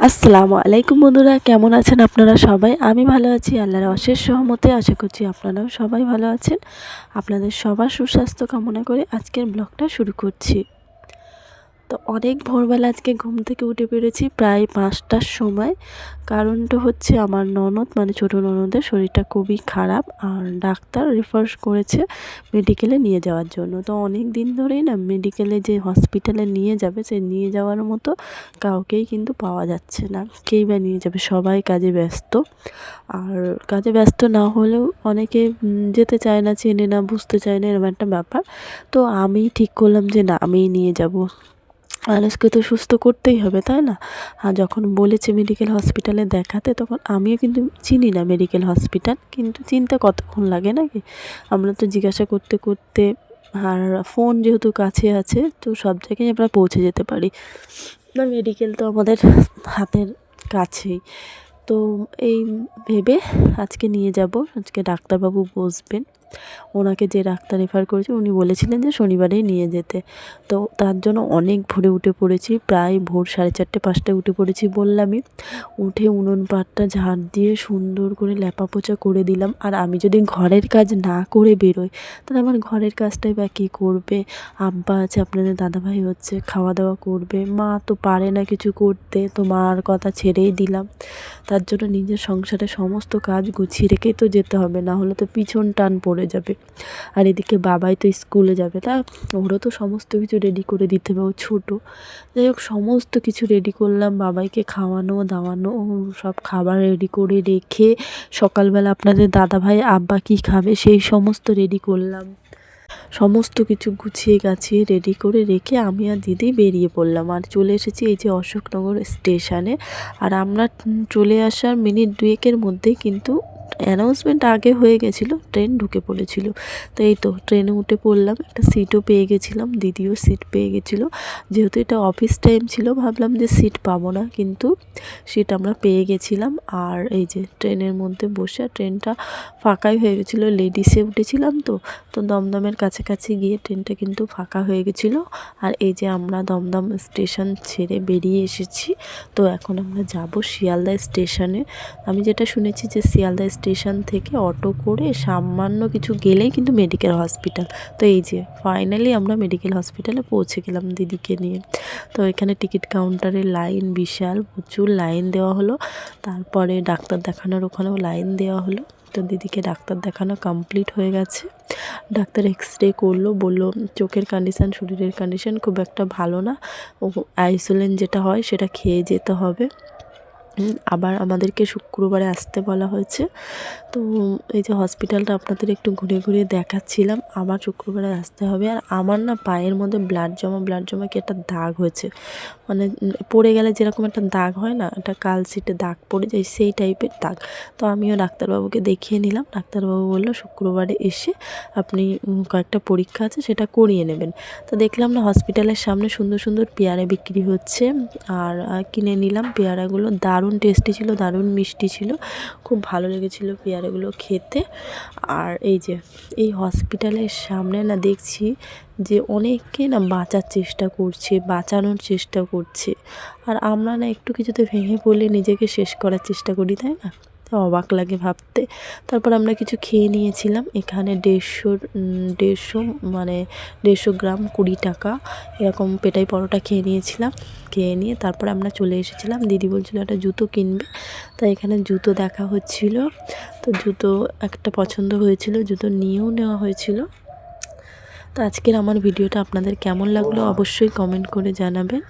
আসসালামু আলাইকুম বন্ধুরা, কেমন আছেন আপনারা সবাই? আমি ভালো আছি, আল্লাহর অশেষ সহমতে। আশা করছি আপনারাও সবাই ভালো আছেন। আপনাদের সবার সুস্বাস্থ্য কামনা করে আজকের ব্লগটা শুরু করছি। তো অনেক ভোরবেলা আজকে ঘুম থেকে উঠে পড়েছি প্রায় 5টার সময়। কারণটা হচ্ছে আমার ননদ মানে ছোটো ননদের শরীরটা খুবই খারাপ, আর ডাক্তার রেফার করেছে মেডিকেলে নিয়ে যাওয়ার জন্য। তো অনেক দিন ধরেই না মেডিকেলে যে হসপিটালে নিয়ে যাবে, সে নিয়ে যাওয়ার মতো কাউকেই কিন্তু পাওয়া যাচ্ছে না। কেই বা নিয়ে যাবে, সবাই কাজে ব্যস্ত। আর কাজে ব্যস্ত না হলেও অনেকে যেতে চায় না, চেনে না, বুঝতে চায় না, এরকম একটা ব্যাপার। তো আমি ঠিক করলাম যে না, আমিই নিয়ে যাব। মানুষকে তো সুস্থ করতেই হবে, তাই না? আর যখন বলেছে মেডিকেল হসপিটালে দেখাতে, তখন আমিও কিন্তু চিনি না মেডিকেল হসপিটাল, কিন্তু চিনতে কতক্ষণ লাগে নাকি? আমরা তো জিজ্ঞাসা করতে করতে, আর ফোন যেহেতু কাছে আছে, তো সব জায়গায় আমরা পৌঁছে যেতে পারি। না, মেডিকেল তো আমাদের হাতের কাছেই। তো এই ভেবে আজকে নিয়ে যাব। আজকে ডাক্তারবাবু বসবেন। ওনাকে যে ডাক্তার রেফার করেছে উনি বলেছিলেন যে শনিবারেই নিয়ে যেতে। তো তার জন্য অনেক ভোরে উঠে পড়েছি, প্রায় ভোর 4:30-5টায় উঠে পড়েছি বললামই। উঠে উনুন পাটটা ঝাড় দিয়ে সুন্দর করে লেপা পোছা করে দিলাম। আর আমি যদি ঘরের কাজ না করে বেরোই, তাহলে আমার ঘরের কাজটাই বা কে করবে? আব্বা আছে, আপনাদের দাদাভাই হচ্ছে, খাওয়া দাওয়া করবে। মা তো পারে না কিছু করতে, তো মার কথা ছেড়েই দিলাম। তার জন্য নিজের সংসারে সমস্ত কাজ গুছিয়ে রেখেই তো যেতে হবে, না হলে তো পিছন টান পড়ে যাবে। আর এদিকে বাবাই তো স্কুলে যাবে, তা ওরও তো সমস্ত কিছু রেডি করে দিতে হবে, ও ছোটো। যাই হোক, সমস্ত কিছু রেডি করলাম, বাবাইকে খাওয়ানো দাওয়ানো, সব খাবার রেডি করে রেখে সকালবেলা আপনাদের দাদাভাই আব্বা কী খাবে সেই সমস্ত রেডি করলাম। সমস্ত কিছু গুছিয়ে গাছিয়ে রেডি করে রেখে আমি আর দিদি বেরিয়ে পড়লাম, আর চলে এসেছি এই যে অশোকনগর স্টেশনে। আর আমরা চলে আসার মিনিট 2-এর মধ্যেই কিন্তু অ্যানাউন্সমেন্ট আগে হয়ে গেছিলো, ট্রেন ঢুকে পড়েছিল। তো এই তো ট্রেনে উঠে পড়লাম, একটা সিটও পেয়ে গেছিলাম, দিদিও সিট পেয়ে গেছিলো। যেহেতু এটা অফিস টাইম ছিল, ভাবলাম যে সিট পাবো না, কিন্তু সিট আমরা পেয়ে গেছিলাম। আর এই যে ট্রেনের মধ্যে বসে, ট্রেনটা ফাঁকাই হয়ে গেছিলো, লেডিসে উঠেছিলাম তো। তো দমদমের কাছাকাছি গিয়ে ট্রেনটা কিন্তু ফাঁকা হয়ে গেছিলো। আর এই যে আমরা দমদম স্টেশন ছেড়ে বেরিয়ে এসেছি। তো এখন আমরা যাব শিয়ালদা স্টেশনে। আমি যেটা শুনেছি যে শিয়ালদা স্টেশন থেকে অটো করে সামান্য কিছু গেলেই কিন্তু মেডিকেল হসপিটাল। তো এই যে ফাইনালি আমরা মেডিকেল হসপিটালে পৌঁছে গেলাম দিদিকে নিয়ে। তো এখানে টিকিট কাউন্টারে লাইন বিশাল, প্রচুর লাইন দেওয়া হলো। তারপরে ডাক্তার দেখানোর ওখানেও লাইন দেওয়া হলো। তো দিদিকে ডাক্তার দেখানো কমপ্লিট হয়ে গেছে। ডাক্তার এক্সরে করলো, বলল চোখের কন্ডিশান, শরীরের কন্ডিশান খুব একটা ভালো না, ও আইসোলেন যেটা হয় সেটা খেয়ে যেতে হবে। আবার আমাদেরকে শুক্রবারে আসতে বলা হয়েছে। তো এই যে হসপিটালটা আপনাদের একটু ঘুরে ঘুরে দেখাচ্ছিলাম। আবার শুক্রবারে আসতে হবে। আর আমার না পায়ের মধ্যে ব্লাড জমা কি একটা দাগ হয়েছে, মানে পড়ে গেলে যেরকম একটা দাগ হয় না, একটা কালশিটে দাগ পড়ে যায়, সেই টাইপের দাগ। তো আমিও ডাক্তারবাবুকে দেখিয়ে নিলাম। ডাক্তারবাবু বললো শুক্রবারে এসে আপনি কয়েকটা পরীক্ষা আছে সেটা করিয়ে নেবেন। তো দেখলাম না হসপিটালের সামনে সুন্দর সুন্দর পেয়ারা বিক্রি হচ্ছে, আর কিনে নিলাম। পেয়ারাগুলো দারুণ টেস্টি ছিল, দারুণ মিষ্টি ছিল, খুব ভালো লেগেছিলো পেয়ারাগুলো খেতে। আর এই যে এই হসপিটালের সামনে না দেখছি যে অনেকে না বাঁচার চেষ্টা করছে, বাঁচানোর চেষ্টা করছে। আর আমরা না একটু কিছুতে ভেঙে পড়লে নিজেকে শেষ করার চেষ্টা করি, তাই না? তো অবাক লাগে ভাবতে। তারপর আমরা কিছু খেয়ে নিয়েছিলাম। এখানে 150 মানে 150 গ্রাম 20 টাকা এরকম পেটাই পরোটা খেয়ে নিয়েছিলাম। খেয়ে নিয়ে তারপরে আমরা চলে এসেছিলাম। দিদি বলছিলো একটা জুতো কিনবে, তাই এখানে জুতো দেখা হচ্ছিল। তো জুতো একটা পছন্দ হয়েছিল, জুতো নিয়েও নেওয়া হয়েছিল। তো আজকের আমার ভিডিওটা আপনাদের কেমন লাগলো অবশ্যই কমেন্ট করে জানাবেন।